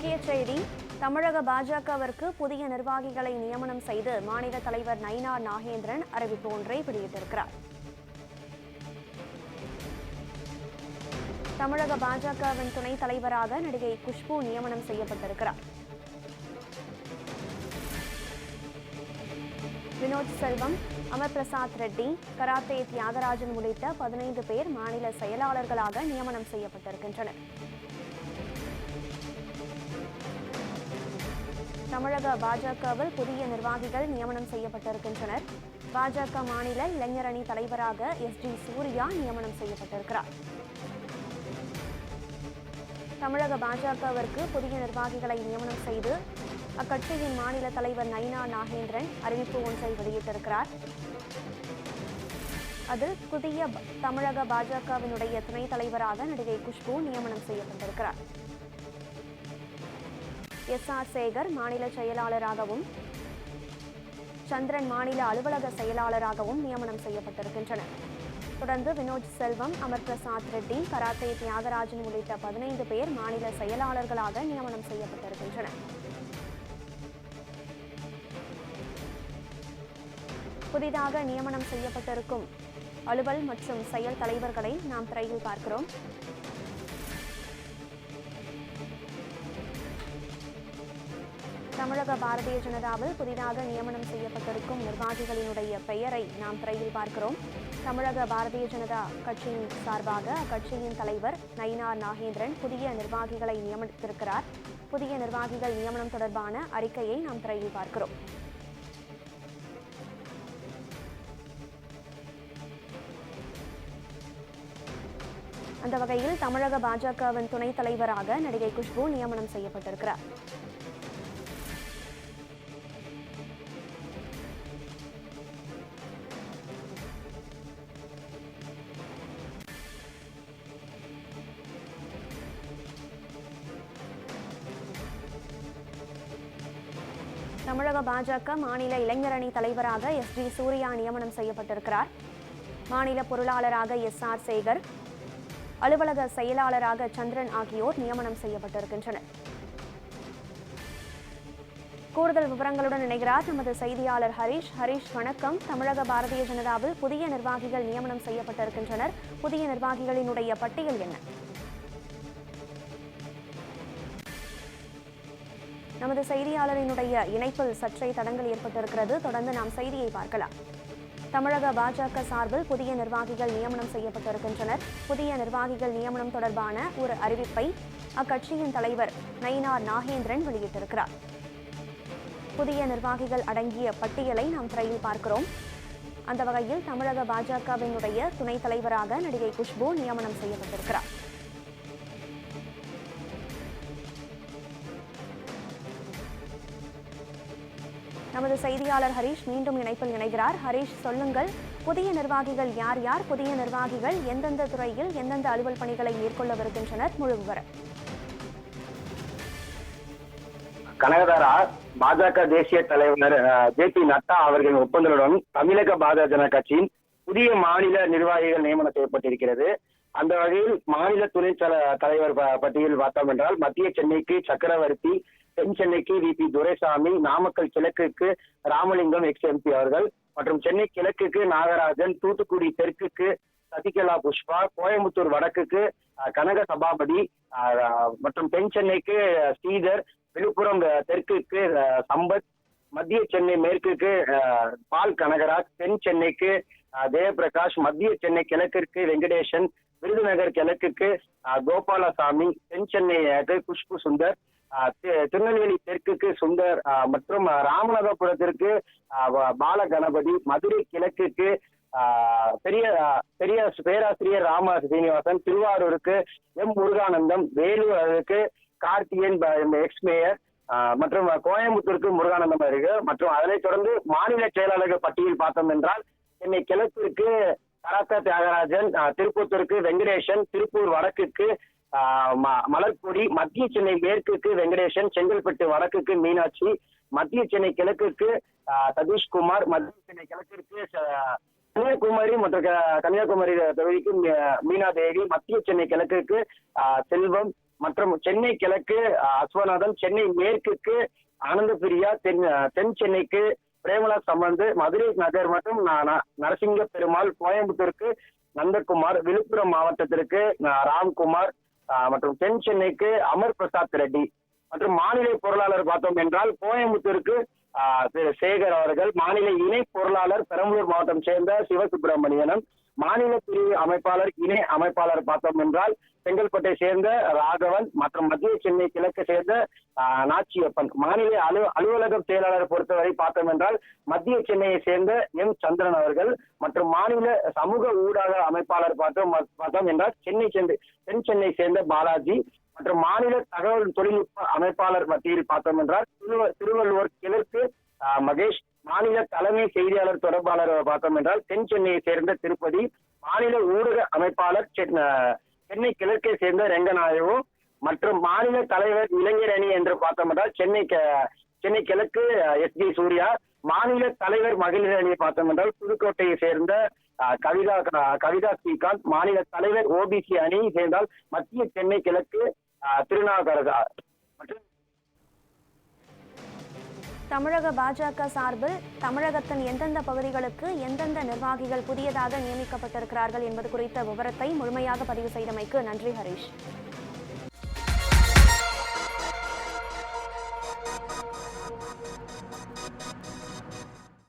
முக்கிய செய்தி. தமிழக பாஜகவிற்கு புதிய நிர்வாகிகளை நியமனம் செய்து மாநில தலைவர் நயினார் நாகேந்திரன் அறிவிப்பு ஒன்றை வெளியிட்டிருக்கிறார். தமிழக பாஜகவின் துணைத் தலைவராக நடிகை குஷ்பு நியமனம் செய்யப்பட்டிருக்கிறார். வினோத் செல்வம், அமர் பிரசாத் ரெட்டி, கராத்தே தியாகராஜன் உள்ளிட்ட 15 பேர் மாநில செயலாளர்களாக நியமனம் செய்யப்பட்டிருக்கின்றனர். தமிழக பாஜகவில் புதிய நிர்வாகிகள் நியமனம் செய்யப்பட்டிருக்கின்றனர். பாஜக மாநில இளைஞர் அணி தலைவராக எஸ்டி சூர்யா நியமனம் செய்யப்பட்டிருக்கிறார். தமிழக பாஜகவிற்கு புதிய நிர்வாகிகளை நியமனம் செய்து அக்கட்சியின் மாநில தலைவர் நயினார் நாகேந்திரன் அறிவிப்பு ஒன்றை வெளியிட்டிருக்கிறார். அதில் புதிய தமிழக பாஜகவினுடைய துணைத் தலைவராக நடிகை குஷ்பு நியமனம் செய்யப்பட்டிருக்கிறார். எஸ்.ஆர். சேகர் மாநில செயலாளராகவும் சந்திரன் மாநில அலுவலக செயலாளராகவும் நியமனம் செய்யப்பட்டிருக்கின்றனர். தொடர்ந்து வினோத் செல்வம், அமர் பிரசாத் ரெட்டி, கராத்தே தியாகராஜன் உள்ளிட்ட 15 பேர் மாநில செயலாளர்களாக நியமனம் செய்யப்பட்டிருக்கின்றனர். புதிதாக நியமனம் செய்யப்பட்டிருக்கும் அலுவல் மற்றும் செயல் தலைவர்களை நாம் திரையில் பார்க்கிறோம். தமிழக பாரதிய ஜனதாவில் புதிதாக நியமனம் செய்யப்பட்டிருக்கும் நிர்வாகிகளினுடைய பெயரை நாம் திரையில் பார்க்கிறோம். தமிழக பாரதிய ஜனதா கட்சியின் சார்பாக அக்கட்சியின் தலைவர் நயினார் நாகேந்திரன் புதிய நிர்வாகிகளை நியமித்திருக்கிறார். புதிய நிர்வாகிகள் நியமனம் தொடர்பான அறிக்கையை நாம் திரையில் பார்க்கிறோம். அந்த வகையில் தமிழக பாஜகவின் துணைத் தலைவராக நடிகை குஷ்பு நியமனம் செய்யப்பட்டிருக்கிறார். தமிழக பாஜக மாநில இளைஞர் அணி தலைவராக எஸ்டி சூர்யா நியமனம் செய்யப்பட்டிருக்கிறார். மாநில பொருளாளராக எஸ்.ஆர். சேகர், அலுவலக செயலாளராக சந்திரன் ஆகியோர் நியமனம் செய்யப்பட்டிருக்கின்றனர். கூடுதல் விவரங்களுடன் இணைகிறார் நமது செய்தியாளர் ஹரிஷ். ஹரிஷ், வணக்கம். தமிழக பாரதிய ஜனதாவில் புதிய நிர்வாகிகள் நியமனம் செய்யப்பட்டிருக்கின்றனர். புதிய நிர்வாகிகளினுடைய பட்டியல் என்ன? நமது செய்தியாளரினுடைய இணைப்பில் சற்றே தடங்கள் ஏற்பட்டிருக்கிறது. தொடர்ந்து நாம் செய்தியை பார்க்கலாம். தமிழக பாஜக சார்பில் புதிய நிர்வாகிகள் நியமனம் செய்யப்பட்டிருக்கின்றனர். புதிய நிர்வாகிகள் நியமனம் தொடர்பான ஒரு அறிவிப்பை அக்கட்சியின் தலைவர் நயினார் நாகேந்திரன் வெளியிட்டிருக்கிறார். புதிய நிர்வாகிகள் அடங்கிய பட்டியலை நாம் திரையில் பார்க்கிறோம். அந்த வகையில் தமிழக பாஜகவினுடைய துணைத் தலைவராக நடிகை குஷ்பு நியமனம் செய்யப்பட்டிருக்கிறார். நமது செய்தியாளர் ஹரிஷ் மீண்டும் இணைப்பில் இணைகிறார். ஹரிஷ், சொல்லுங்கள், புதிய நிர்வாகிகள் யார் யார்? புதிய நிர்வாகிகள் எந்தெந்த துறையில் எந்தெந்த அலுவல் பணிகளை மேற்கொள்ளவிருக்கின்றனர்? முழு விவரம். கனகதாரா, பாஜக தேசிய தலைவர் ஜே.பி. நட்டா அவர்களின் ஒப்பந்தத்துடன் தமிழக பாரதிய ஜனதா கட்சியின் புதிய மாநில நிர்வாகிகள் நியமனம் செய்யப்பட்டிருக்கிறது. அந்த வகையில் மாநில துணை தலைவர் பட்டியல் பார்த்தோம் என்றால் மத்திய சென்னைக்கு சக்கரவர்த்தி, தென் சென்னைக்கு வி.பி. துரைசாமி, நாமக்கல் கிழக்குக்கு ராமலிங்கம் எக்ஸ்.எம்பி அவர்கள் மற்றும் சென்னை கிழக்குக்கு நாகராஜன், தூத்துக்குடி தெற்குக்கு சசிகலா புஷ்பா, கோயம்புத்தூர் வடக்குக்கு கனக சபாபதி மற்றும் தென் சென்னைக்கு ஸ்ரீதர், விழுப்புரம் தெற்குக்கு சம்பத், மத்திய சென்னை மேற்குக்கு பால் கனகராஜ், தென் சென்னைக்கு ஜெயபிரகாஷ், மத்திய சென்னை கிழக்கிற்கு வெங்கடேசன், விருதுநகர் கிழக்குக்கு கோபாலசாமி, தென் சென்னைக்கு குஷ்பு சுந்தர், திருநெல்வேலி தெற்குக்கு சுந்தர் மற்றும் ராமநாதபுரத்திற்கு பால கணபதி, மதுரை கிழக்குக்கு பெரிய பேராசிரியர் ராம சீனிவாசன், திருவாரூருக்கு முருகானந்தம், வேலூருக்கு கார்த்தியன் எக்ஸ் மேயர் மற்றும் கோயம்புத்தூருக்கு முருகானந்தம் இருக்கு. மற்றும் அதனைத் தொடர்ந்து மாநில செயலாளர்கள் பட்டியல் பார்த்தோம் என்றால் சென்னை கிழக்கிற்கு கராத்தே தியாகராஜன், திருப்பத்தூருக்கு வெங்கடேசன், திருப்பூர் வடக்குக்கு மலர்கொடி, மத்திய சென்னை மேற்குக்கு வெங்கடேசன், செங்கல்பட்டு வடக்குக்கு மீனாட்சி, மத்திய சென்னை கிழக்குக்கு சதீஷ்குமார், மத்திய சென்னை கிழக்கிற்கு கன்னியாகுமரி மற்றும் கன்னியாகுமரி தொகுதிக்கு மீனாதேவி, மத்திய சென்னை கிழக்குக்கு செல்வம், மற்றும் சென்னை கிழக்கு அஸ்வநாதன், சென்னை மேற்குக்கு ஆனந்தபிரியா, தென் சென்னைக்கு பிரேமலா சம்பந்து, மதுரை நகர் மற்றும் நரசிங்க பெருமாள், கோயம்புத்தூருக்கு நந்தகுமார், விழுப்புரம் மாவட்டத்திற்கு ராம்குமார் மற்றும் தென் சென்னைக்கு அமர் பிரசாத் ரெட்டி மற்றும் மாநில பொருளாளர் பார்த்தோம் என்றால் கோயம்புத்தூருக்கு திரு சேகர் அவர்கள், மாநில இணை பொருளாளர் பெரம்பலூர் மாவட்டம் சேர்ந்த சிவசுப்பிரமணியனும், மாநில பிரிவு அமைப்பாளர் இணை அமைப்பாளர் பார்த்தோம் என்றால் செங்கல்பட்டை சேர்ந்த ராகவன் மற்றும் மத்திய சென்னை கிழக்கு சேர்ந்த நாச்சியப்பன், மாநில அலுவலகம் செயலாளர் பொறுத்தவரை பார்த்தோம் என்றால் மத்திய சென்னையை சேர்ந்த எம் சந்திரன் அவர்கள் மற்றும் மாநில சமூக ஊடக அமைப்பாளர் பார்த்தோம் என்றால் தென் சென்னை சேர்ந்த பாலாஜி மற்றும் மாநில தகவல் தொழில்நுட்ப அமைப்பாளர் மத்தியில் பார்த்தோம் என்றால் திருவள்ளுவர் கிழக்கு மகேஷ், மாநில தலைமை செய்தியாளர் தொடர்பாளர் பார்த்தோம் என்றால் தென் சென்னையை சேர்ந்த திருப்பதி, மாநில ஊடக அமைப்பாளர் சென்னை கிழக்கை சேர்ந்த ரெங்கநாயகு மற்றும் மாநில தலைவர் இளைஞர் அணி என்று பார்த்தோம் என்றால் சென்னை கிழக்கு எஸ்.டி. சூர்யா, மாநில தலைவர் மகளிர் அணியை பார்த்தோம் என்றால் புதுக்கோட்டையை சேர்ந்த கவிதா ஸ்ரீகாந்த், மாநில தலைவர் ஓபிசி அணியை சேர்ந்தால் மத்திய சென்னை கிழக்கு திருநாவுக்கரசு மற்றும் தமிழக பாஜக சார்பில் தமிழகத்தின் எந்தெந்த பகுதிகளுக்கு எந்தெந்த நிர்வாகிகள் புதியதாக நியமிக்கப்பட்டிருக்கிறார்கள் என்பது குறித்த விவரத்தை முழுமையாக பதிவு செய்தமைக்கு நன்றி ஹரீஷ்.